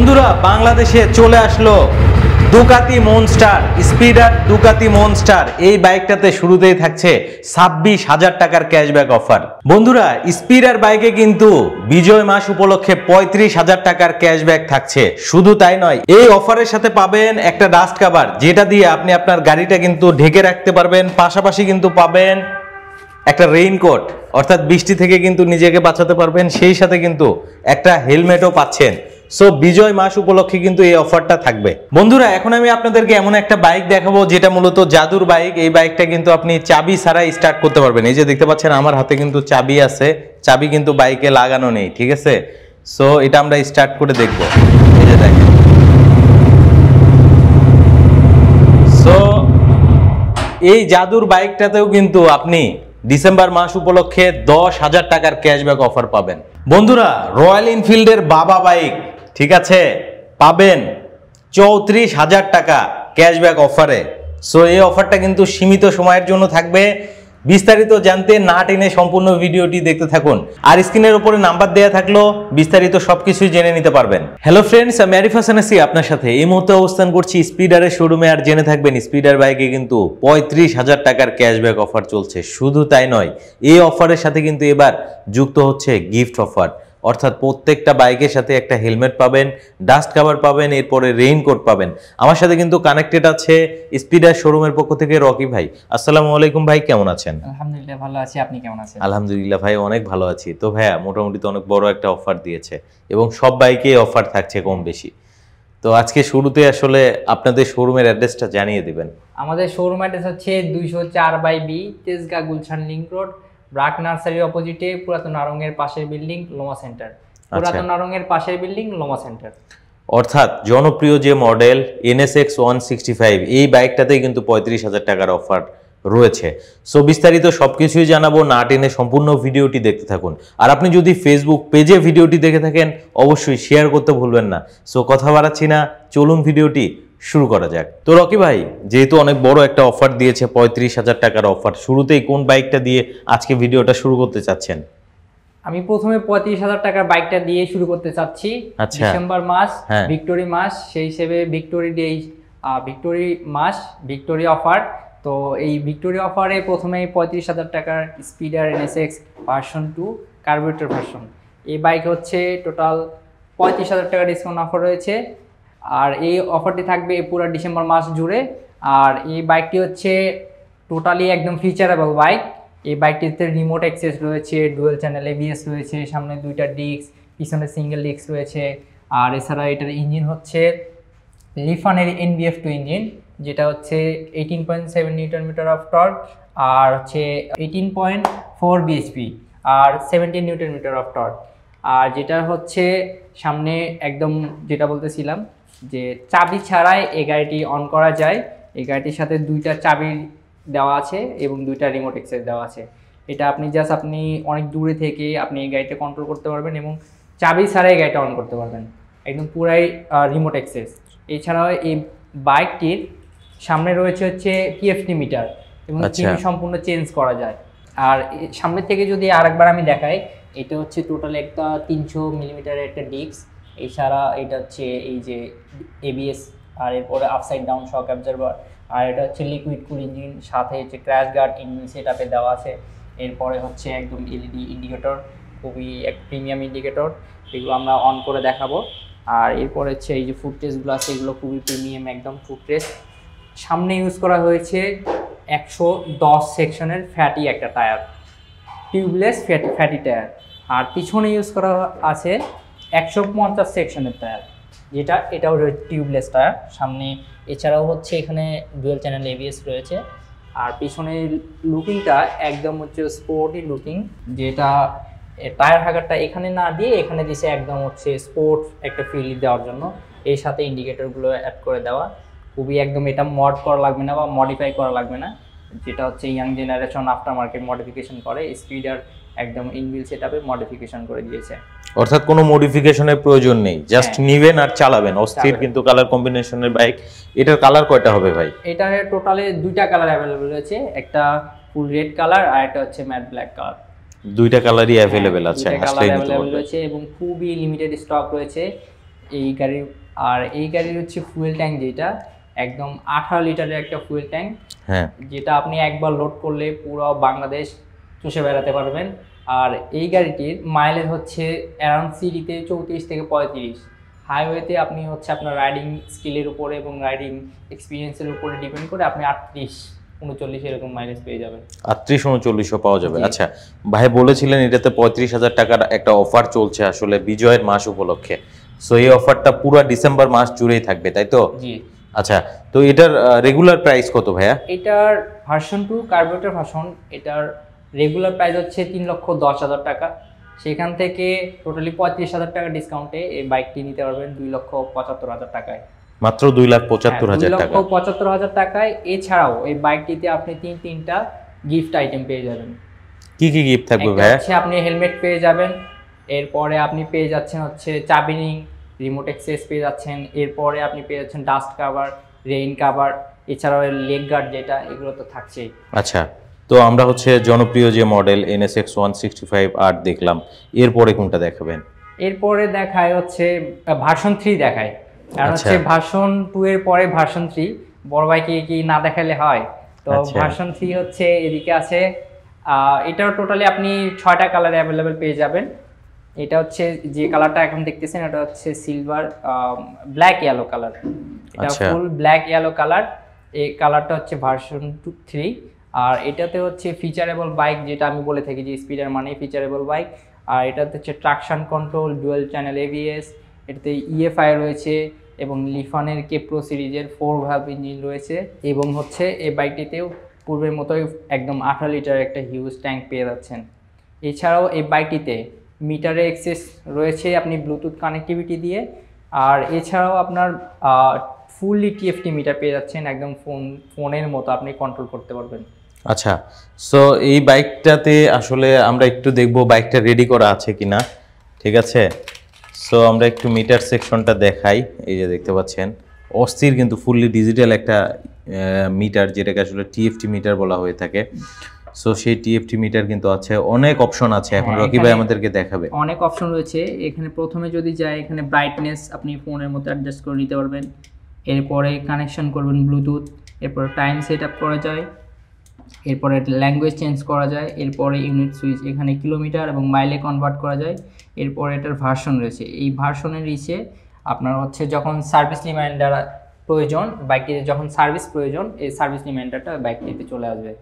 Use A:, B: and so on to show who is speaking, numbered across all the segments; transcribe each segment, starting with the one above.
A: বন্ধুরা বাংলাদেশে চলে আসলো দুকাতি মনস্টার স্পিডার দুকাতি মনস্টার। এই বাইকটাতে শুরুতেই থাকছে 26,000 টাকার ক্যাশব্যাক অফার। বন্ধুরা স্পিডার বাইকে কিন্তু বিজয় মাস উপলক্ষে 35,000 টাকার ক্যাশব্যাক থাকছে। শুধু তাই নয়, এই অফারের সাথে পাবেন একটা ডাস্ট কভার, যেটা দিয়ে আপনি আপনার গাড়িটা কিন্তু ঢেকে রাখতে পারবেন। পাশাপাশি কিন্তু পাবেন একটা রেইনকোট, অর্থাৎ বৃষ্টি থেকে কিন্তু নিজেকে বাঁচাতে পারবেন। সেই সাথে কিন্তু একটা হেলমেটও পাচ্ছেন। সো বিজয় মাস উপলক্ষে কিন্তু এই অফারটা থাকবে। বন্ধুরা এখন আমি আপনাদেরকে এমন একটা বাইক দেখাবো যেটা মূলত জাদুর বাইক। এই বাইকটা কিন্তু আপনি চাবি ছাড়াই স্টার্ট করতে পারবেন। এই যে দেখতে পাচ্ছেন আমার হাতে কিন্তু চাবি আছে, চাবি কিন্তু বাইকে লাগানো নেই, ঠিক আছে? সো এটা আমরা স্টার্ট করে দেখবো। এই যে দেখেন, সো এই জাদুর বাইকটাতেও কিন্তু আপনি ডিসেম্বর মাস উপলক্ষে 10,000 টাকার ক্যাশব্যাক অফার পাবেন। বন্ধুরা রয়্যাল এনফিল্ডের বাবা বাইক, ঠিক আছে, পাবেন 34,000 টাকা ক্যাশব্যাক অফারে। সো এই অফারটা কিন্তু সীমিত সময়ের জন্য থাকবে। বিস্তারিত জানতে না টেনে সম্পূর্ণ ভিডিওটি দেখতে থাকুন। আর স্ক্রিনের উপরে নাম্বার দেওয়া থাকলো, বিস্তারিত সবকিছুই জেনে নিতে পারবেন। হ্যালো ফ্রেন্ডস, আমি আরিফ হাসান আছি আপনার সাথে। এই মুহূর্তে অবস্থান করছি স্পিডারের শোরুমে। আর জেনে থাকবেন স্পিডার বাইকে কিন্তু 35,000 টাকার ক্যাশব্যাক অফার চলছে। শুধু তাই নয়, এই অফারের সাথে কিন্তু এবার যুক্ত হচ্ছে গিফট অফার, অর্থাৎ প্রত্যেকটা বাইকের সাথে একটা হেলমেট পাবেন, ডাস্ট কভার পাবেন, এরপরে রেইনকোট পাবেন। আমার সাথে কিন্তু কানেক্টেড আছে স্পিডার শোরুমের পক্ষ থেকে রকি ভাই। আসসালামু আলাইকুম ভাই, কেমন আছেন?
B: আলহামদুলিল্লাহ ভালো আছি, আপনি কেমন আছেন?
A: আলহামদুলিল্লাহ ভাই, অনেক ভালো আছি। তো ভাইয়া মোটামুটি তো অনেক বড় একটা অফার দিয়েছে এবং সব বাইকে অফার থাকছে কম বেশি। তো আজকে শুরুতে আসলে আপনাদের শোরুমের অ্যাড্রেসটা জানিয়ে দিবেন।
B: আমাদের শোরুম অ্যাড্রেস হচ্ছে 204/B Tejgaon Gulshan link road, BRAC নার্সারির অপোজিটে, পুরাতন নারঙ্গের পাশের বিল্ডিং লোমা সেন্টার। পুরাতন নারঙ্গের পাশের বিল্ডিং লোমা সেন্টার।
A: অর্থাৎ জনপ্রিয় যে মডেল NSX 165, এই বাইকটাতেই কিন্তু 35,000 টাকার অফার রয়েছে। সো বিস্তারিত সবকিছুই জানাবো, না টেনে সম্পূর্ণ ভিডিওটি দেখতে থাকুন। আর আপনি যদি ফেসবুক পেজে ভিডিওটি দেখে থাকেন অবশ্যই শেয়ার করতে ভুলবেন না। সো কথা বাড়াচ্ছি না, চলুন ভিডিওটি শুরু করা যাক। তো রকি ভাই, যেহেতু অনেক বড় একটা অফার দিয়েছে, 35,000 টাকার অফার, শুরুতেই কোন বাইকটা দিয়ে আজকে ভিডিওটা শুরু করতে চাচ্ছেন?
B: আমি প্রথমে 35,000 টাকার বাইকটা দিয়ে শুরু করতে চাচ্ছি। ডিসেম্বর মাস, ভিক্টোরি মাস, সেই হিসেবে ভিক্টোরি ডে, ভিক্টোরি মাস, ভিক্টোরি অফার। তো এই ভিক্টোরি অফারে প্রথমেই 35,000 টাকার স্পিডার NSX ভার্সন 2 কার্বোরেটর ভার্সন। এই বাইক হচ্ছে টোটাল 35,000 টাকা ডিসকাউন্ট অফার রয়েছে। আর এই অফারটি থাকবে পুরো ডিসেম্বর মাস জুড়ে। আর এই বাইকটি হচ্ছে টোটালি একদম ফিচারেবল বাইক। এই বাইকটিতে রিমোট অ্যাক্সেস রয়েছে, ডুয়েল চ্যানেল ABS রয়েছে, সামনে 2টা ডিস্ক, পিছনে সিঙ্গেল ডিস্ক রয়েছে। আর এছাড়া এটার ইঞ্জিন হচ্ছে লিফানের NBF2 ইঞ্জিন, যেটা হচ্ছে 18.7 নিউটন মিটার অফ টর্ক, আর হচ্ছে 18.4 bhp, আর 17 নিউটন মিটার অফ টর্ক। আর যেটা হচ্ছে সামনে একদম যেটা বলতেছিলাম যে চাবি ছাড়াই এই গাড়িটি অন করা যায়। এই গাড়িটির সাথে 2টা চাবি দেওয়া আছে এবং 2টা রিমোট অ্যাক্সেস দেওয়া আছে। এটা আপনি আপনি অনেক দূরে থেকে আপনি এই গাড়িটা কন্ট্রোল করতে পারবেন এবং চাবি ছাড়াই গাড়িটা অন করতে পারবেন, একদম পুরাই রিমোট অ্যাক্সেস। এছাড়াও এই বাইকটির সামনে রয়েছে হচ্ছে TFT মিটার এবং তিনি সম্পূর্ণ চেঞ্জ করা যায়। আর সামনের থেকে যদি আরেকবার আমি দেখাই, এটা হচ্ছে টোটাল একটা 300 মিলিমিটারের একটা ডিস্ক। এছাড়া এটা হচ্ছে এই যে ABS, আর এরপরে আপসাইড ডাউন শক অ্যাবজর্ভার, আর এটা হচ্ছে লিকুইড কুল ইঞ্জিন, সাথে হচ্ছে ক্র্যাশ গার্ড ইঞ্জিন সেটআপে দেওয়া আছে। এরপরে হচ্ছে একদম LED ইন্ডিকেটর, খুবই এক প্রিমিয়াম ইন্ডিকেটর, এগুলো আমরা অন করে দেখাবো। আর এরপরে হচ্ছে এই যে ফুট টেস্টগুলো আছে, এগুলো খুবই প্রিমিয়াম একদম ফুট টেস্ট। সামনে ইউজ করা হয়েছে 110 সেকশনের ফ্যাটি একটা টায়ার, টিউবলেস ফ্যাটি টায়ার। আর পিছনে ইউজ করা আছে 150 সেকশনের টায়ার, এটাও টিউবলেস টায়ার সামনে। এছাড়াও হচ্ছে এখানে ডুয়েল চ্যানেল ABS রয়েছে। আর পিছনের লুকিংটা একদম হচ্ছে স্পোর্টি লুকিং, যেটা টায়ার হাগারটা এখানে না দিয়ে এখানে দিয়েছে একদম হচ্ছে স্পোর্ট একটা ফিল দেওয়ার জন্য। এর সাথে ইন্ডিকেটরগুলো অ্যাড করে দেওয়া, খুবই একদম এটা মড করা লাগবে না বা মডিফাই করা লাগবে না, যেটা হচ্ছে young generation after market modification করে। স্পিডার একদম ইনবিল্ট সেটআপে মডিফিকেশন করে দিয়েছে,
A: অর্থাৎ কোনো মডিফিকেশনের প্রয়োজন নেই, জাস্ট নিবেন আর চালাবেন। অস্থির কিন্তু কালার কম্বিনেশনের বাইক। এটার কালার কয়টা হবে ভাই?
B: এটার টোটালে 2টা কালার অ্যাভেলেবল রয়েছে, একটা ফুল রেড কালার আর একটা হচ্ছে ম্যাট ব্ল্যাক কালার।
A: 2টা কালারই অ্যাভেলেবল আছে,
B: আসলে নিতে পারবেন এবং খুবই লিমিটেড স্টক রয়েছে। এই গাড়ির। আর এই গাড়ির হচ্ছে ফুয়েল ট্যাঙ্ক যেটা একদম 18 লিটারের একটা ফুয়েল ট্যাঙ্ক,
A: হ্যাঁ, যেটা
B: আপনি একবার লোড করলে পুরো বাংলাদেশ চষে বেড়াতে পারবেন। আর এই গাড়িটির মাইলেজ হচ্ছে অ্যারাউন্ড সিটিতে 34 থেকে 35, হাইওয়েতে আপনি হচ্ছে আপনার রাইডিং স্কিলের উপরে এবং রাইডিং এক্সপিরিয়েন্সের উপরে ডিপেন্ড করে আপনি 38-39 এরকম মাইলেজ পেয়ে যাবেন।
A: 38-39 পাওয়া যাবে। আচ্ছা ভাই বলেছিলেন এটাতে 35,000 টাকার একটা অফার চলছে আসলে বিজয়ের মাস উপলক্ষে, সো এই অফারটা পুরো ডিসেম্বর মাস জুড়েই থাকবে, তাই তো?
B: জি।
A: আচ্ছা, তো এটার রেগুলার প্রাইস কত ভাইয়া?
B: এটার ভার্সন 2 কার্বোরেটর ভার্সন, এটার রেগুলার প্রাইস হচ্ছে 3,10,000 টাকা। সেখান থেকে টোটালি 35,000 টাকা ডিসকাউন্টে এই বাইকটি নিতে পারবেন 2,75,000 টাকায়।
A: মাত্র 2,75,000 টাকা,
B: 2,75,000 টাকায়। এছাড়াও এই বাইকটিতে আপনি তিনটা গিফট আইটেম পেয়ে যাবেন।
A: কি কি গিফট থাকবে ভাইয়া?
B: হচ্ছে আপনি হেলমেট পেয়ে যাবেন, এরপরে আপনি পেয়ে যাচ্ছেন হচ্ছে চাবি রিং, রিমোট অ্যাক্সেস পেয়ে যাচ্ছেন, এরপরে আপনি পেয়ে যাচ্ছেন ডাস্ট কাভার, রেইন কাভার, এছাড়াও লেগ গার্ড যেটা, এগুলো তো থাকছেই।
A: আচ্ছা, তো আমরা হচ্ছে জনপ্রিয় যে মডেল NSX 165R দেখলাম, এরপরে কোনটা দেখাবেন?
B: এরপরে দেখায় হচ্ছে ভার্সন 3 দেখায়, কারণ হচ্ছে ভার্সন 2 এর পরে ভার্সন 3, বড় বাইকে কি না দেখালে হয়? তো ভার্সন 3 হচ্ছে এদিকে আছে। এটাও টোটালি আপনি 6টা কালারে অ্যাভেলেবেল পেয়ে যাবেন। এটা হচ্ছে যে কালারটা এখন দেখতেছেন, এটা হচ্ছে সিলভার ব্ল্যাক ইয়েলো কালার, এটা ফুল ব্ল্যাক ইয়েলো কালার। এই কালারটা হচ্ছে ভার্সন 3। আর এটাতে হচ্ছে ফিচারেবল বাইক, যেটা আমি বলে থাকি যে স্পিডার মানে ফিচারেবল বাইক। আর এটাতে হচ্ছে traction control, dual channel ABS, এটাতে EFI রয়েছে এবং লিফানের কেপ্রো সিরিজের 4 ভালভ ইঞ্জিন রয়েছে। এবং হচ্ছে এই বাইকটিতেও পূর্বের মতোই একদম 18 লিটারের একটা হিউজ ট্যাঙ্ক পেয়ে যাচ্ছেন। এছাড়াও এই বাইকটিতে মিটারে অ্যাক্সেস রয়েছে আপনি ব্লুটুথ কানেক্টিভিটি দিয়ে। আর এছাড়াও আপনার ফুললি TFT মিটার পেয়ে যাচ্ছেন, একদম ফোনের মতো আপনি কন্ট্রোল করতে পারবেন।
A: আচ্ছা, সো এই বাইকটাতে আসলে আমরা একটু দেখব বাইকটা রেডি করা আছে কিনা, ঠিক আছে? সো আমরা একটু মিটার সেকশনটা দেখাই। এই যে দেখতে পাচ্ছেন অস্থির কিন্তু ফুললি ডিজিটাল একটা মিটার, যেটাকে আসলে TFT মিটার বলা হয়ে থাকে। সো সেই TFT মিটার কিন্তু আছে, অনেক অপশন আছে। এখন রকি ভাই আমাদেরকে দেখাবে।
B: অনেক অপশন রয়েছে এখানে। প্রথমে যদি যাই, এখানে ব্রাইটনেস আপনি ফোনের মতো অ্যাডজাস্ট করে নিতে পারবেন। এরপরে কানেকশন করবেন ব্লুটুথ, এরপরে টাইম সেট আপ করা যায়, এরপরে ল্যাঙ্গুয়েজ চেঞ্জ করা যায়, এরপরে ইউনিট সুইচ, এখানে কিলোমিটার এবং মাইলে কনভার্ট করা যায়। এরপরে এটার ভার্সন রয়েছে, এই ভার্সনের নিচে আপনার হচ্ছে যখন সার্ভিস রিমাইন্ডার প্রয়োজন, বাইকটিতে যখন সার্ভিস প্রয়োজন, এই সার্ভিস রিমাইন্ডারটা বাইকটিতে চলে আসবে।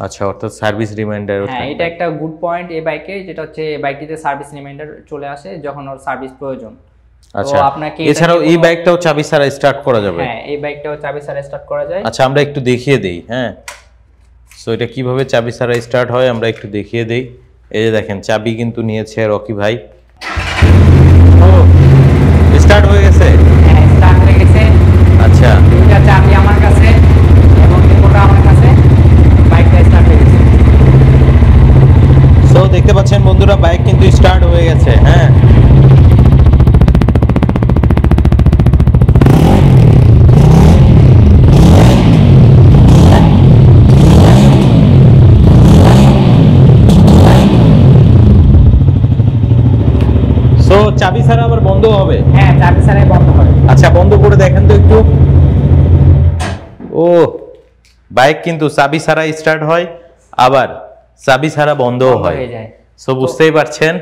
A: আচ্ছা, অর্থাৎ সার্ভিস রিমাইন্ডার।
B: হ্যাঁ, এটা একটা গুড পয়েন্ট এই বাইকে, যেটা হচ্ছে বাইকটিতে সার্ভিস রিমাইন্ডার চলে আসে যখন ওর সার্ভিস প্রয়োজন।
A: আচ্ছা, আপনাকে এছাড়াও এই বাইকটাও চাবি ছাড়া স্টার্ট করা যাবে?
B: হ্যাঁ, এই বাইকটাও চাবি ছাড়া স্টার্ট করা যায়।
A: আচ্ছা, আমরা একটু দেখিয়ে দেই। হ্যাঁ, সো এটা কিভাবে চাবি ছাড়া স্টার্ট হয় আমরা একটু দেখিয়ে দেই। এই যে দেখেন চাবি কিন্তু নিয়েছে রকি ভাই। ও স্টার্ট হয়ে গেছে।
B: হ্যাঁ, স্টার্ট হয়ে গেছে।
A: আচ্ছা,
B: দুইটা চাবি আমার কাছে এবং রিমোটটা আমার কাছে, বাইকটা স্টার্ট হয়ে গেছে।
A: সো দেখতে পাচ্ছেন বন্ধুরা, বাইক কিন্তু স্টার্ট হয়ে গেছে। হ্যাঁ, চাবি ছাড়া আবার বন্ধ হবে?
B: হ্যাঁ, চাবি ছাড়াই বন্ধ হবে।
A: আচ্ছা, বন্ধ করে দেখেন তো একটু। ও, বাইক কিন্তু চাবি ছাড়া স্টার্ট হয়, আবার চাবি ছাড়া বন্ধও হয়। সো বুঝতেই পারছেন।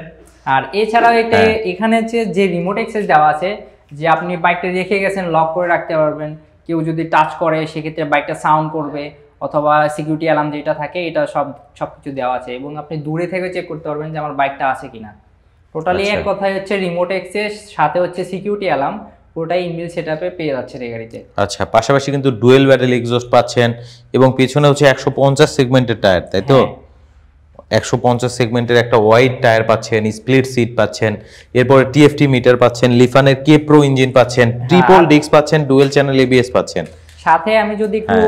B: আর এছাড়াও এটা এখানে হচ্ছে যে রিমোট অ্যাক্সেস দেওয়া আছে, যে আপনি বাইকটা রেখে গেছেন লক করে রাখতে পারবেন। কেউ যদি টাচ করে সেক্ষেত্রে বাইকটা সাউন্ড করবে, অথবা সিকিউরিটি অ্যালার্ম যেটা থাকে, এটা সবকিছু দেওয়া আছে। এবং আপনি দূরে থেকে চেক করতে পারবেন যে আমার বাইকটা আছে কিনা। টোটালি এক কথায় হচ্ছে রিমোট অ্যাক্সেস, সাথে হচ্ছে সিকিউরিটি অ্যালার্ম, পুরোটাই ইনবিল্ট সেটআপে পেয়ে যাচ্ছে এই গাড়িতে।
A: আচ্ছা, পাশাপাশি কিন্তু ডুয়েল ব্যারেল এক্সস্ট পাচ্ছেন এবং পিছনে হচ্ছে 150 সেগমেন্টের টায়ার, তাই তো? 150 সেগমেন্টের একটা ওয়াইড টায়ার পাচ্ছেন, স্প্লিট সিট পাচ্ছেন, এরপরে TFT মিটার পাচ্ছেন, লিফানের কেপ্রো ইঞ্জিন পাচ্ছেন, ট্রিপল ডিস্ক পাচ্ছেন, ডুয়েল চ্যানেল ABS পাচ্ছেন।
B: সাথে আমি যদি একটু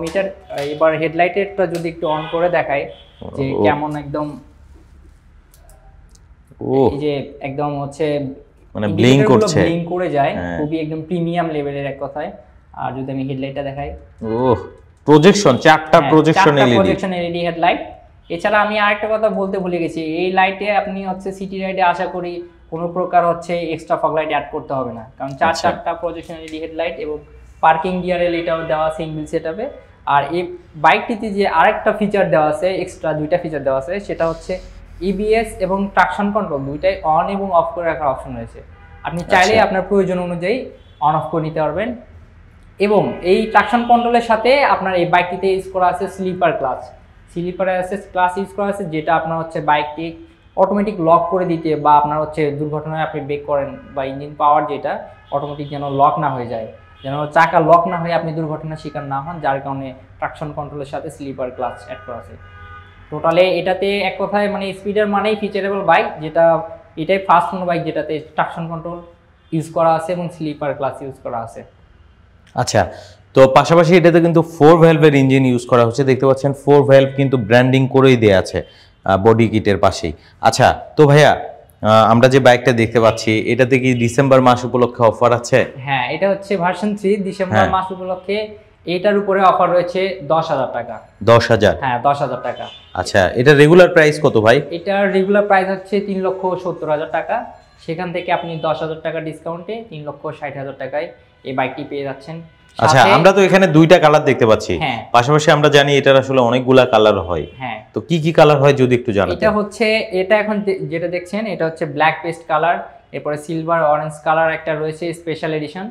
B: মিটার এবার হেডলাইটেরটা যদি একটু অন করে দেখাই, যে কেমন একদম এই যে একদম হচ্ছে
A: মানে ব্লিঙ্ক করছে,
B: ব্লিঙ্ক করে যায়, খুবই একদম প্রিমিয়াম লেভেলের এক কথায়। আর যদি আমি হেডলাইটটা দেখাই,
A: প্রজেকশন, চারটা প্রজেকশন
B: LED হেডলাইট। এছাড়া আমি আরেকটা কথা বলতে ভুলে গেছি, এই লাইটে আপনি হচ্ছে সিটি রাইডে আশা করি কোনো প্রকার হচ্ছে এক্সট্রা ফগ লাইট অ্যাড করতে হবে না, কারণ চারটা প্রজেকশন এলইডি হেডলাইট এবং পার্কিং ডিআরএল এটাও দেওয়া আছে ইনবিল্ট সেটআপে। আর এই বাইকটিতে যে আরেকটা ফিচার দেওয়া আছে, এক্সট্রা দুইটা ফিচার দেওয়া আছে, সেটা হচ্ছে ইবিএস এবং ট্রাকশন কন্ট্রোল দুইটাই অন এবং অফ করে রাখার অপশন রয়েছে। আপনি চাইলে আপনার প্রয়োজন অনুযায়ী অন অফ করে নিতে পারবেন। এবং এই ট্রাকশন কন্ট্রোলের সাথে আপনার এই বাইকটিতে ইউজ করা আছে স্লিপার ক্লাচ ইউজ করা আছে, যেটা আপনার হচ্ছে বাইকটি অটোমেটিক লক করে দিতে, বা আপনার হচ্ছে দুর্ঘটনায় আপনি ব্রেক করেন বা ইঞ্জিন পাওয়ার যেটা অটোমেটিক যেন লক না হয়ে যায়, যেন চাকা লক না হয়ে আপনি দুর্ঘটনার শিকার না হন, যার কারণে ট্রাকশন কন্ট্রোলের সাথে স্লিপার ক্লাচ অ্যাড করা আছে। টোটালে এটাতে এক কথায় মানে স্পিডার মানেই ফিচারেবল বাইক, যেটা এটাই ফার্স্ট কোনো বাইক যেটাতে ট্রাকশন কন্ট্রোল ইউজ করা আছে এবং স্লিপার ক্লাচ ইউজ করা আছে।
A: আচ্ছা, তো পাশাপাশি এটাতে কিন্তু 4 ভ্যালভের ইঞ্জিন ইউজ করা হচ্ছে, দেখতে পাচ্ছেন 4 ভ্যালভ কিন্তু ব্র্যান্ডিং করেই দেয়া আছে বডি কিটের পাশেই। আচ্ছা, তো ভাইয়া আমরা যে বাইকটা দেখতে পাচ্ছি এটাতে কি ডিসেম্বর মাস উপলক্ষে অফার আছে?
B: হ্যাঁ, এটা হচ্ছে ভার্সন 3 ডিসেম্বর মাস উপলক্ষে এটার উপরে অফার রয়েছে 10,000 টাকা।
A: 10,000?
B: হ্যাঁ, 10,000 টাকা।
A: আচ্ছা, এটা রেগুলার প্রাইস কত ভাই?
B: এটার রেগুলার প্রাইস হচ্ছে 3,70,000 টাকা। সেখান থেকে আপনি 10,000 টাকা ডিসকাউন্টে 3,60,000 টাকায় এই বাইকটি পেয়ে যাচ্ছেন।
A: আচ্ছা, আমরা তো এখানে দুইটা কালার দেখতে পাচ্ছি, পাশাপাশি আমরা জানি এটার আসলে অনেকগুলা কালার হয়।
B: হ্যাঁ,
A: তো কি কি কালার হয় যদি একটু জানাতেন।
B: এটা এখন যেটা দেখছেন এটা হচ্ছে ব্ল্যাক পেস্ট কালার, এরপরে সিলভার অরেঞ্জ কালার একটা রয়েছে স্পেশাল এডিশন,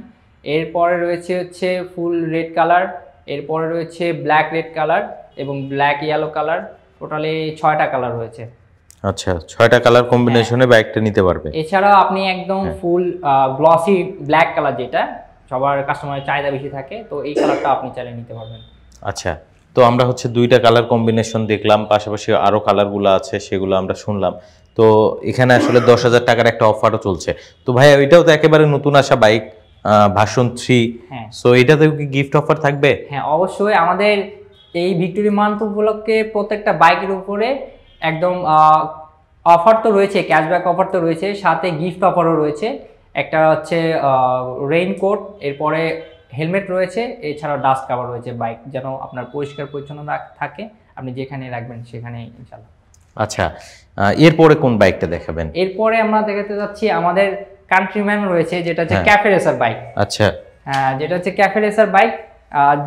B: এরপরে রয়েছে হচ্ছে ফুল রেড কালার, এরপরে রয়েছে ব্ল্যাক রেড কালার এবং ব্ল্যাক ইয়েলো কালার। টোটালি 6টা কালার রয়েছে।
A: আচ্ছা, 6টা কালার কম্বিনেশনে বাইকটা নিতে পারবে।
B: এছাড়াও আপনি একদম ফুল গ্লসি ব্ল্যাক কালার, যেটা সবার কাস্টমারের চাহিদা বেশি থাকে, তো এই কালারটা আপনি চাইলে নিতে পারবেন।
A: আচ্ছা, তো আমরা হচ্ছে দুইটা কালার কম্বিনেশন দেখলাম, পাশাপাশি আরো কালারগুলো আছে সেগুলো আমরা শুনলাম। তো এখানে আসলে 10,000 টাকার একটা অফারও চলছে। তো ভাই ওইটাও তো একেবারে নতুন আসা বাইক, ভার্সন 3, সো এটাতেও কি গিফট অফার থাকবে?
B: হ্যাঁ, অবশ্যই। আমাদের এই ভিক্টোরি মান্থ উপলক্ষে প্রত্যেকটা বাইকের উপরে একদম অফার তো রয়েছে, ক্যাশব্যাক অফার তো রয়েছে, সাথে গিফট অফারও রয়েছে। একটা হচ্ছে রেইনকোট, এরপরে হেলমেট রয়েছে, এছাড়াও ডাস্ট কাভার রয়েছে, বাইক যেন আপনার পরিষ্কার পরিচ্ছন্ন থাকে, আপনি যেখানে রাখবেন সেখানে ইনশাআল্লাহ।
A: আচ্ছা, এরপরে কোন বাইকটা দেখাবেন?
B: এরপরে আমরা দেখাতে যাচ্ছি আমাদের কান্ট্রিম্যান রয়েছে, যেটা হচ্ছে ক্যাফে রেসার বাইক।
A: আচ্ছা,
B: হ্যাঁ, যেটা হচ্ছে ক্যাফে রেসার বাইক,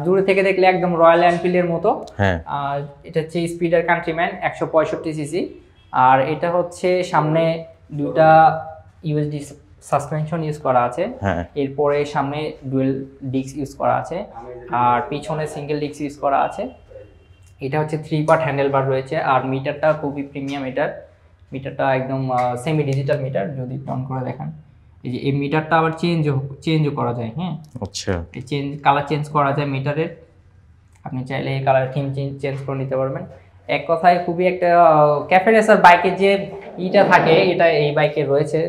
B: দূরে থেকে দেখলে একদম রয়্যাল এনফিল্ডের মতো।
A: হ্যাঁ,
B: এটা হচ্ছে স্পিডার কান্ট্রিম্যান 165 সিসি, আর এটা হচ্ছে সামনে দুটা ইউএসডি সাসপেনশন ইউজ করা আছে, এরপরে সামনে ডুয়েল ডিস্ক ইউজ করা আছে, আর পিছনে সিঙ্গেল ডিস্ক ইউজ করা আছে। এটা হচ্ছে 3 পার্ট হ্যান্ডেল বার রয়েছে, আর মিটারটা খুবই প্রিমিয়াম। মিটারটা একদম সেমি ডিজিটাল মিটার, যদি অন করে দেখান এই যে এই মিটারটা আবার চেঞ্জও করা যায়। হ্যাঁ, আচ্ছা, এই কালার চেঞ্জ করা যায় মিটারের, আপনি চাইলে এই কালার থিম চেঞ্জ করে নিতে পারবেন। এক কথায় খুবই একটা ক্যাফে রেসার বাইকের যে ইটা থাকে, এটা এই বাইকে রয়েছে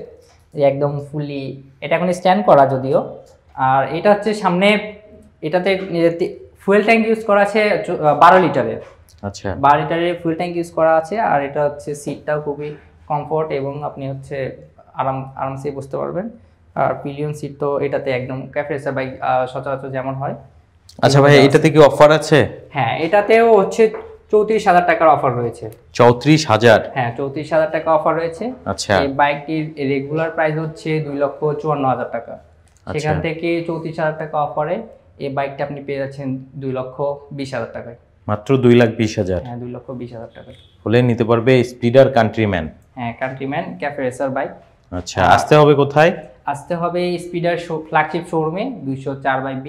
B: একদম ফুললি। এটা এখন স্ট্যান্ড করা যদিও, আর এটা হচ্ছে সামনে এটাতে ফুয়েল ট্যাঙ্ক ইউজ করা আছে 12 লিটারের। আচ্ছা, 12 লিটারের ফুয়েল ট্যাঙ্ক ইউজ করা আছে, আর এটা হচ্ছে সিটটাও খুবই কমফোর্ট এবং আপনি হচ্ছে আরামসে বসতে পারবেন। আর পিলিয়ন সিট তো এটাতে একদম ক্যাফে রেসার বাইক সচরাচর যেমন হয়।
A: আচ্ছা ভাই, এটাতে কি অফার আছে?
B: হ্যাঁ, এটাতেও হচ্ছে 34,000 টাকার অফার রয়েছে।
A: 34,000?
B: হ্যাঁ, 34,000 টাকা অফার রয়েছে।
A: আচ্ছা,
B: এই বাইকটির রেগুলার প্রাইস হচ্ছে 2,54,000 টাকা। সেখান থেকে 34,000 টাকা অফারে এই বাইকটা আপনি পেয়ে যাচ্ছেন 2,20,000 টাকায়।
A: মাত্র 2,20,000?
B: হ্যাঁ, 2,20,000 টাকায় হলে
A: নিতে পারবে স্পিডার কান্ট্রিম্যান।
B: হ্যাঁ, কান্ট্রিম্যান ক্যাফে রেসার বাইক।
A: আচ্ছা, আসতে হবে কোথায়?
B: আসতে হবে স্পিডার ফ্ল্যাগশিপ শোরুমে 204/B,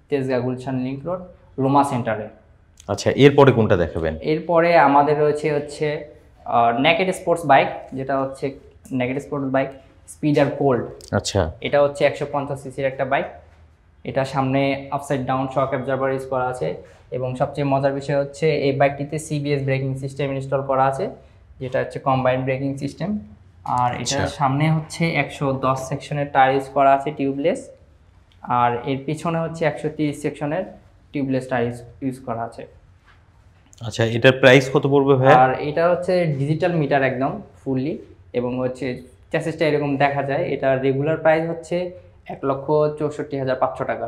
B: Tejgaon Gulshan link road, Ruma সেন্টারে।
A: আচ্ছা, এরপরে কোনটা দেখাবেন?
B: এরপরে আমাদের রয়েছে হচ্ছে নেকেড স্পোর্টস বাইক, যেটা হচ্ছে নেকেড স্পোর্টস বাইক স্পিডার কোল্ড।
A: আচ্ছা,
B: এটা হচ্ছে 150 সিসির একটা বাইক। এটা সামনে upside down shock absorber use করা আছে, এবং সবচেয়ে মজার বিষয় হচ্ছে এই বাইকটিতে সিবিএস ব্রেকিং সিস্টেম ইনস্টল করা আছে, যেটা হচ্ছে কম্বাইন্ড ব্রেকিং সিস্টেম। আর এটার সামনে হচ্ছে 110 সেকশনের টায়ার ইউজ করা আছে টিউবলেস, আর এর পিছনে হচ্ছে 130 সেকশনের টিউবলেস টায়ার ইউজ করা আছে।
A: আচ্ছা, এটার প্রাইস কত পড়বে ভাই?
B: আর এটা হচ্ছে ডিজিটাল মিটার একদম ফুললি, এবং হচ্ছে চ্যাসিসটা এরকম দেখা যায়। এটা রেগুলার প্রাইস হচ্ছে 1,64,500 টাকা।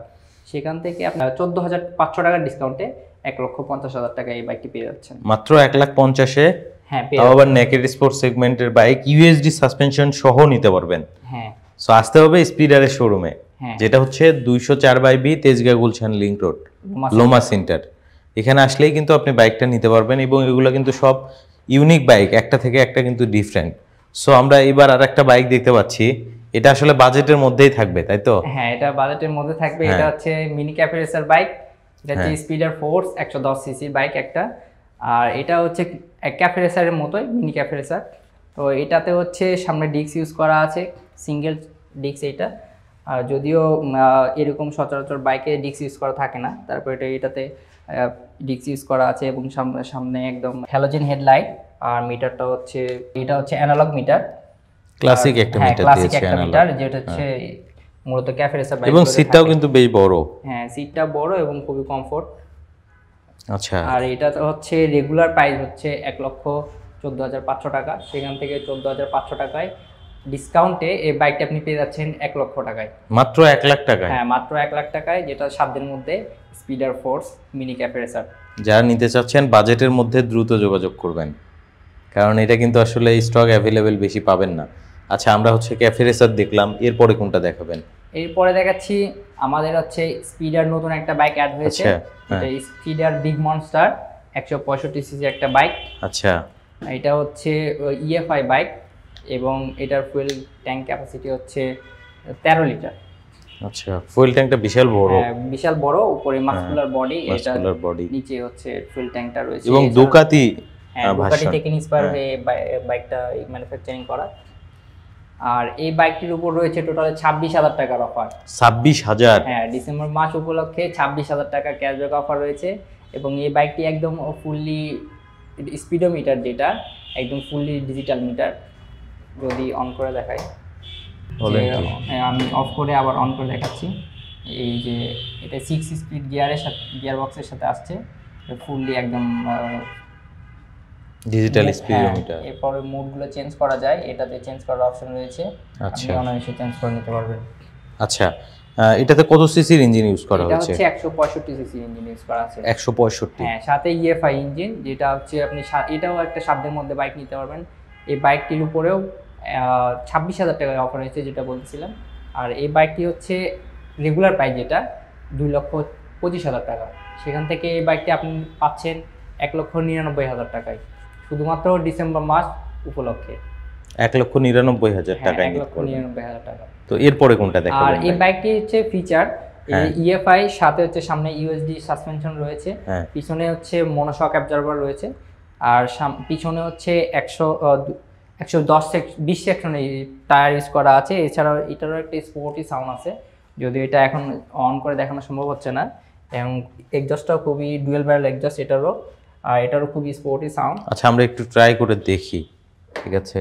B: সেখান থেকে আপনার 14,500 টাকার ডিসকাউন্টে 1,50,000 টাকা এই বাইকটি পেয়ে যাচ্ছেন।
A: মাত্র 1,50,000-এ?
B: হ্যাঁ
A: তাও আবার নেকেড স্পোর্টস সেগমেন্টের বাইক, ইউএসডি সাসপেনশন সহ নিতে পারবেন।
B: হ্যাঁ
A: সো আসতে হবে স্পিডারের শোরুমে, যেটা হচ্ছে 204/B Tejgaon Gulshan link road, লোমা সেন্টার। এখানে আসলেই কিন্তু আপনি বাইকটা নিতে পারবেন, এবং এগুলো কিন্তু সব ইউনিক বাইক, একটা থেকে একটা কিন্তু ডিফারেন্ট। সো আমরা এবার আর একটা বাইক দেখতে পাচ্ছি, এটা আসলে বাজেটের মধ্যেই থাকবে, তাই তো?
B: হ্যাঁ, এটা বাজেটের মধ্যে থাকবে। এটা হচ্ছে মিনি ক্যাফে রেসার বাইক, এটা হচ্ছে স্পিডার ফোর্স 110 সিসি বাইক একটা। আর এটা হচ্ছে ক্যাফে রেসারের মতোই, মিনি ক্যাফে রেসার। তো এটাতে হচ্ছে সামনে ডিস্ক ইউজ করা আছে, সিঙ্গেল ডিস্ক এটা। আর যদিও এরকম সচরাচর বাইকে ডিস্ক ইউজ করা থাকে না, তারপর এটাতে ডিস্ক ইউজ করা আছে, এবং সামনে একদম হ্যালোজেন হেডলাইট। আর মিটারটা হচ্ছে, এটা হচ্ছে অ্যানালগ মিটার,
A: ক্লাসিক একটা মিটার দিয়েছে,
B: একটা মিটার যেটা হচ্ছে মূলত ক্যাফে রেসার বাইক।
A: এবং সিটটাও কিন্তু বেশ বড়।
B: হ্যাঁ, সিটটা বড় এবং খুবই কমফোর্ট।
A: আচ্ছা,
B: আর এটা হচ্ছে রেগুলার প্রাইস হচ্ছে 1,14,500 টাকা, সেখান থেকে 14,500 টাকায় ডিসকাউন্টে এই বাইকটা আপনি পেয়ে যাচ্ছেন 1 লক্ষ টাকায়।
A: মাত্র 1 লাখ টাকায়?
B: হ্যাঁ, মাত্র 1 লাখ টাকায়, যেটা 7 দিনের মধ্যে স্পিডার ফোর্স মিনি ক্যাফে রেসার।
A: যারা নিতে চাচ্ছেন বাজেটের মধ্যে দ্রুত যোগাযোগ করবেন, কারণ এটা কিন্তু আসলে স্টক অ্যাভেলেবেল বেশি পাবেন না। আচ্ছা, আমরা হচ্ছে ক্যাফে রেসার দেখলাম, এরপরে কোনটা দেখাবেন?
B: এরপরে দেখাচ্ছি আমাদের হচ্ছে স্পিডার নতুন একটা বাইক অ্যাড হয়েছে, এটা স্পিডার বিগ মনস্টার 165 সিসি একটা বাইক।
A: আচ্ছা,
B: এটা হচ্ছে ইএফআই বাইক, এবং এটার ফুয়েল ট্যাঙ্ক ক্যাপাসিটি হচ্ছে 13 লিটার।
A: আচ্ছা, ফুয়েল ট্যাঙ্কটা বিশাল বড়।
B: হ্যাঁ, বিশাল বড়, উপরে মাসকুলার বডি, এটা নিচে হচ্ছে ফুয়েল ট্যাঙ্কটা রয়েছে।
A: এবং দুকাতি,
B: দুকাতি থেকে ইন্সপায়ার হয়ে বাইকটা ম্যানুফ্যাকচারিং করা। আর এই বাইকটির উপর রয়েছে টোটাল 26,000 টাকার অফার।
A: 26,000?
B: হ্যাঁ, ডিসেম্বর মাস উপলক্ষে 26,000 টাকা ক্যাশব্যাক অফার রয়েছে। এবং এই বাইকটি একদম ফুললি স্পিডোমিটার, যেটা একদম ফুললি ডিজিটাল মিটার। যদি অন করে দেখাই, আমি অফ করে আবার অন করে দেখাচ্ছি। এই যে এটা 6 স্পিড গিয়ারের সাথে, গিয়ার বক্সের সাথে আসছে, ফুললি একদম
A: ডিজিটাল স্পিডোমিটার।
B: এরপরে মোডগুলো চেঞ্জ করা যায়, এটাতে চেঞ্জ করার অপশন রয়েছে, আপনি অনায়াসে চেঞ্জ করে নিতে পারবেন।
A: আচ্ছা, এটাতে কত সিসির ইঞ্জিন ইউজ করা হয়েছে?
B: এটা হচ্ছে 165 সিসি ইঞ্জিন ইউজ করা আছে।
A: 165?
B: হ্যাঁ, সাথে ইএফআই ইঞ্জিন, যেটা হচ্ছে আপনি এটাও একটা শব্দের মধ্যে বাইক নিতে পারবেন। এই বাইকটির উপরেও 26,000 টাকায় অফার হয়েছে, যেটা বলছিলাম। আর এই বাইকটি হচ্ছে রেগুলার প্রাইস, যেটা 2,25,000 টাকা, সেখান থেকে এই বাইকটি আপনি পাচ্ছেন 1,99,000 টাকায়, শুধুমাত্র ডিসেম্বর মাস উপলক্ষে।
A: 1,99,000 টাকায়?
B: 1,99,000 টাকা।
A: তো এরপরে কোনটা দেখাবেন?
B: আর এই বাইকটি হচ্ছে ফিচার ইএফআই, সাথে হচ্ছে সামনে ইউএসডি সাসপেনশন রয়েছে, পিছনে হচ্ছে মনোশক অ্যাবজর্ভার রয়েছে, আর পিছনে হচ্ছে 120 সেকশনে টায়ার ইউজ করা আছে। এছাড়াও এটারও একটা স্পোর্টি সাউন্ড আছে, যদিও এটা এখন অন করে দেখানো সম্ভব হচ্ছে না। এবং এক্সজস্টটাও খুবই ডুয়েল ব্যারেল এক্সজস্ট এটারও, আর এটারও খুবই স্পোর্টি সাউন্ড।
A: আচ্ছা, আমরা একটু ট্রাই করে দেখি, ঠিক আছে,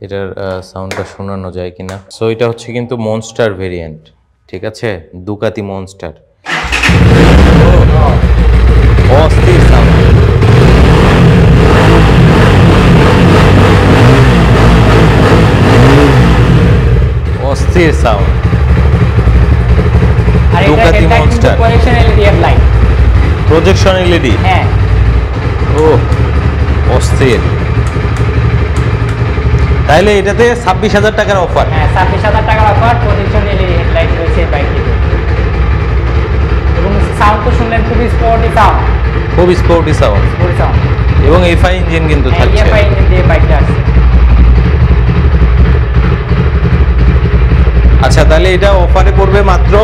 A: এটার সাউন্ডটা শোনানো যায় কিনা। সো এটা হচ্ছে কিন্তু মনস্টার ভেরিয়েন্ট, ঠিক আছে, দুকাতি মনস্টার। অস্থির সাউন্ড, অস্থির sound. Ducati monster
B: projection LED headlight,
A: projection LED.
B: হ্যাঁ,
A: ও অস্থির। তাহলে এটাতে 26,000 টাকার অফার?
B: হ্যাঁ, 26,000 টাকার অফার, প্রজেকশন এলইডি হেডলাইট রয়েছে বাইকটিতে। এবং সাউন্ড তো শুনলেন, খুবই স্পোর্টি সাউন্ড,
A: খুবই স্পোর্টি সাউন্ড, এবং এফআই ইঞ্জিন কিন্তু থাকছে।
B: এফআই ইঞ্জিন দিয়ে বাইকটা আসছে।
A: আচ্ছা, তাহলে এটা অফারে পড়বে মাত্র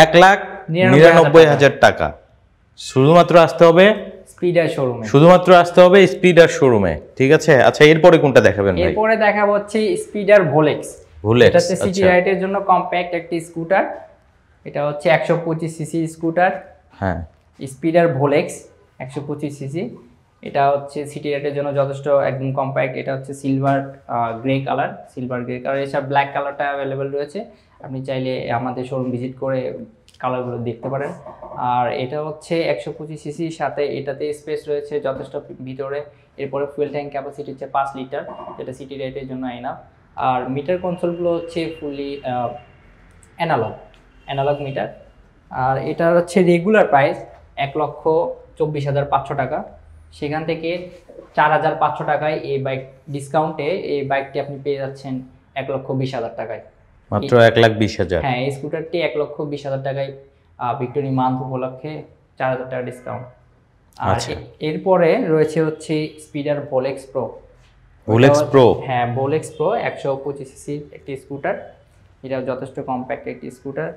A: 1,99,000 টাকা। শুধুমাত্র আসতে হবে
B: স্পিডার শোরুমে,
A: শুধুমাত্র আসতে হবে স্পিডার শোরুমে, ঠিক আছে। আচ্ছা, এরপরে কোনটা দেখাবেন ভাই?
B: এরপরে দেখাবো হচ্ছে স্পিডার ভোলেক্স। এটা হচ্ছে সিটি রাইডের জন্য কম্প্যাক্ট একটি স্কুটার। এটা হচ্ছে 125 সিসি স্কুটার।
A: হ্যাঁ,
B: স্পিডার ভোলেক্স 125 সিসি। এটা হচ্ছে সিটি রাইডের জন্য যথেষ্ট একদম কম্প্যাক্ট। এটা হচ্ছে সিলভার গ্রে কালার, এছাড়া ব্ল্যাক কালারটা অ্যাভেলেবেল রয়েছে, আপনি চাইলে আমাদের শোরুম ভিজিট করে কালারগুলো দেখতে পারেন। আর এটা হচ্ছে 125 সিসির সাথে এটাতে স্পেস রয়েছে যথেষ্ট ভিতরে। এরপরে ফুয়েল ট্যাঙ্ক ক্যাপাসিটি হচ্ছে 5 লিটার, যেটা সিটি রাইডের জন্য এনাফ। আর মিটার কনসোলগুলো হচ্ছে ফুললি অ্যানালগ মিটার। আর এটা হচ্ছে রেগুলার প্রাইস 1,24,500 টাকা, সেখান থেকে 4,500 টাকায় এই বাইক ডিসকাউন্টে এই বাইকটি আপনি পেয়ে যাচ্ছেন 1,20,000 টাকায়,
A: মাত্র 1,20,000।
B: হ্যাঁ, এই স্কুটারটি 1,20,000 টাকায় ভিক্টোরি মান্থ উপলক্ষে 4,000 টাকা ডিসকাউন্ট। আর এরপরে রয়েছে হচ্ছে স্পিডার ভোলেক্স প্রো। হ্যাঁ, ভোলেক্স প্রো 125 সিসির একটি স্কুটার, এটা যথেষ্ট কম্প্যাক্ট একটি স্কুটার।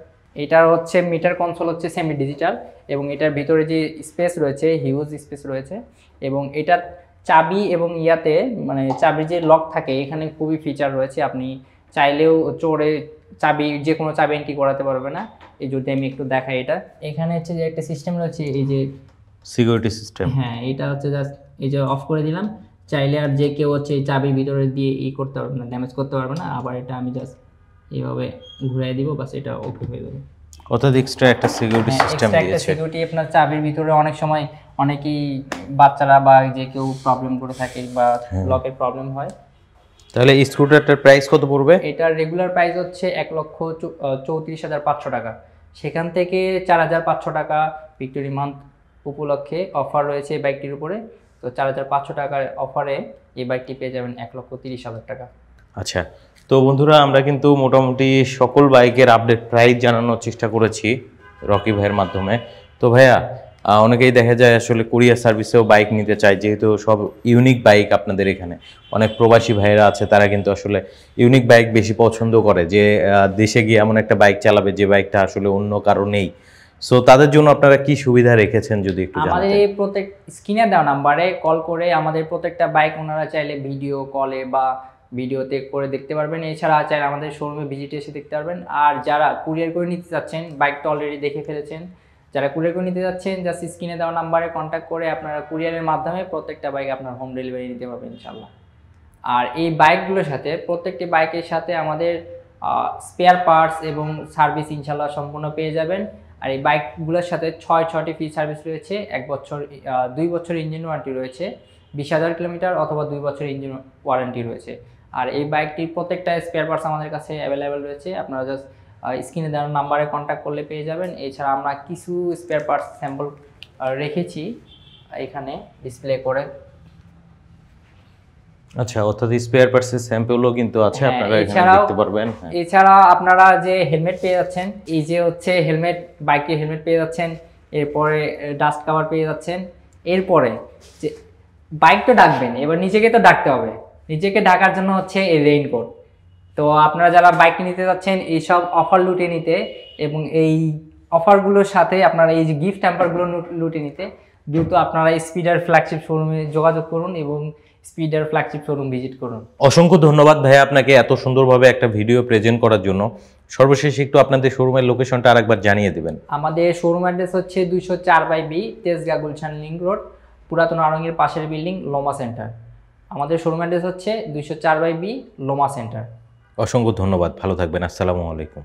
B: এটার হচ্ছে মিটার কনসোল হচ্ছে সেমি ডিজিটাল এবং এটার ভিতরে যে স্পেস রয়েছে হিউজ স্পেস রয়েছে এবং এটার চাবি এবং ইয়াতে মানে চাবির যে লক থাকে এখানে খুবই ফিচার রয়েছে, আপনি চাইলেও চোরে চাবি যে কোনো চাবি এন্ট্রি করাতে পারবে না। এই যদি আমি একটু দেখাই, এটা এখানে হচ্ছে যে একটা সিস্টেম রয়েছে, এই যে
A: সিকিউরিটি সিস্টেম,
B: হ্যাঁ, এটা হচ্ছে জাস্ট এই যে অফ করে দিলাম, চাইলে আর যে কেউ হচ্ছে এই চাবির ভিতরে দিয়ে করতে পারবে না, ড্যামেজ করতে পারবে না। আবার এটা আমি জাস্ট এইভাবে ঘুরিয়ে দিব, বাস এটা ওকে হয়ে যাবে।
A: অর্থাৎ এক্সট্রা একটা সিকিউরিটি সিস্টেম দিয়েছে।
B: একটা সিকিউরিটি আপনার চাবির ভিতরে অনেক সময় অনেকেই বাচ্চারা বা যে কেউ প্রবলেম করে থাকে বা লকের প্রবলেম হয়।
A: তাহলে এই স্কুটারটার প্রাইস কত পড়বে?
B: এটার রেগুলার প্রাইস হচ্ছে 1,34,500 টাকা, সেখান থেকে 4,500 টাকা ভিক্টোরি মান্থ উপলক্ষে অফার রয়েছে এই বাইকটির উপরে। তো 4,500 টাকার অফারে এই বাইকটি পেয়ে যাবেন 1,30,000 টাকা।
A: আচ্ছা, তো বন্ধুরা আমরা কিন্তু মোটামুটি সকল বাইকের আপডেট প্রাইস জানানোর চেষ্টা করেছি রকি ভাইয়ের মাধ্যমে। তো ভাইয়া, অনেকেই দেখা যায় আসলে কুরিয়ার সার্ভিসেও বাইক নিতে চায়, যেহেতু সব ইউনিক বাইক আপনাদের এখানে, অনেক প্রবাসী ভাইয়েরা আছে তারা কিন্তু আসলে ইউনিক বাইক বেশি পছন্দ করে, যে দেশে গিয়ে এমন একটা বাইক চালাবে যে বাইকটা আসলে অন্য কারো নেই। সো তাদের জন্য আপনারা কি সুবিধা রেখেছেন যদি একটু জানাতেন?
B: আমাদের এই প্রত্যেক স্ক্রিনে দেওয়া নাম্বারে কল করে আমাদের প্রত্যেকটা বাইক ওনারা চাইলে ভিডিও কলে বা ভিডিওতে করে দেখতে পারবেন, এছাড়া চাইলে আমাদের শোরুমে ভিজিট এসে দেখতে পারবেন। আর যারা কুরিয়ার করে নিতে চাচ্ছেন, বাইকটা অলরেডি দেখে ফেলেছেন, যারা কুরিয়ার করে নিতে যাচ্ছেন জাস্ট স্ক্রিনে দেওয়া নাম্বারে কন্ট্যাক্ট করে আপনারা কুরিয়ারের মাধ্যমে প্রত্যেকটা বাইক আপনার হোম ডেলিভারি নিতে পারবেন ইনশাল্লাহ। আর এই বাইকগুলোর সাথে প্রত্যেকটি বাইকের সাথে আমাদের স্পেয়ার পার্টস এবং সার্ভিস ইনশাল্লাহ সম্পূর্ণ পেয়ে যাবেন। আর এই বাইকগুলোর সাথে 6টি ফ্রি সার্ভিস রয়েছে, 1 বছর 2 বছর ইঞ্জিন ওয়ারেন্টি রয়েছে, 20,000 কিলোমিটার অথবা 2 বছর ইঞ্জিন ওয়ারেন্টি রয়েছে। আর এই বাইকটির প্রত্যেকটা স্পেয়ার পার্টস আমাদের কাছে অ্যাভেলেবেল রয়েছে, আপনারা জাস্ট স্ক্রিনে দেওয়ার নাম্বারে কন্ট্যাক্ট করলে পেয়ে যাবেন। এছাড়া আমরা কিছু স্পেয়ার পার্টস স্যাম্পল রেখেছি এখানে ডিসপ্লে করে।
A: আচ্ছা, অর্থাৎ স্পেয়ার পার্টসের স্যাম্পলও কিন্তু আছে, আপনারা এখানে দেখতে পারবেন।
B: এছাড়া আপনারা যে হেলমেট পেয়ে যাচ্ছেন, এই যে হচ্ছে হেলমেট, বাইকের হেলমেট পেয়ে যাচ্ছেন, এরপরে ডাস্ট কভার পেয়ে যাচ্ছেন। এরপরে যে বাইক তো ডাকবেন, এবার নিজেকে তো ডাকতে হবে, নিজেকে ঢাকার জন্য হচ্ছে এই রেইনকোট। তো আপনারা যারা বাইক নিতে যাচ্ছেন এইসব অফার লুটে নিতে এবং এই অফারগুলোর সাথে আপনারা এই যে গিফট হ্যাম্পারগুলো লুটে নিতে, দ্রুত আপনারা স্পিডার ফ্ল্যাগশিপ শোরুমে যোগাযোগ করুন এবং স্পিডার ফ্ল্যাগশিপ শোরুম ভিজিট করুন।
A: অসংখ্য ধন্যবাদ ভাইয়া আপনাকে এত সুন্দরভাবে একটা ভিডিও প্রেজেন্ট করার জন্য। সর্বশেষ একটু আপনাদের শোরুমের লোকেশনটা আরেকবার জানিয়ে দেবেন।
B: আমাদের শোরুম অ্যাড্রেস হচ্ছে 204/B Tejgaon Gulshan link road, পুরাতন আড়ঙ্গের পাশের বিল্ডিং লোমা সেন্টার। আমাদের শোরুম অ্যাড্রেস হচ্ছে 204/B লোমা সেন্টার।
A: অসংখ্য ধন্যবাদ, ভালো থাকবেন, আসসালামু আলাইকুম।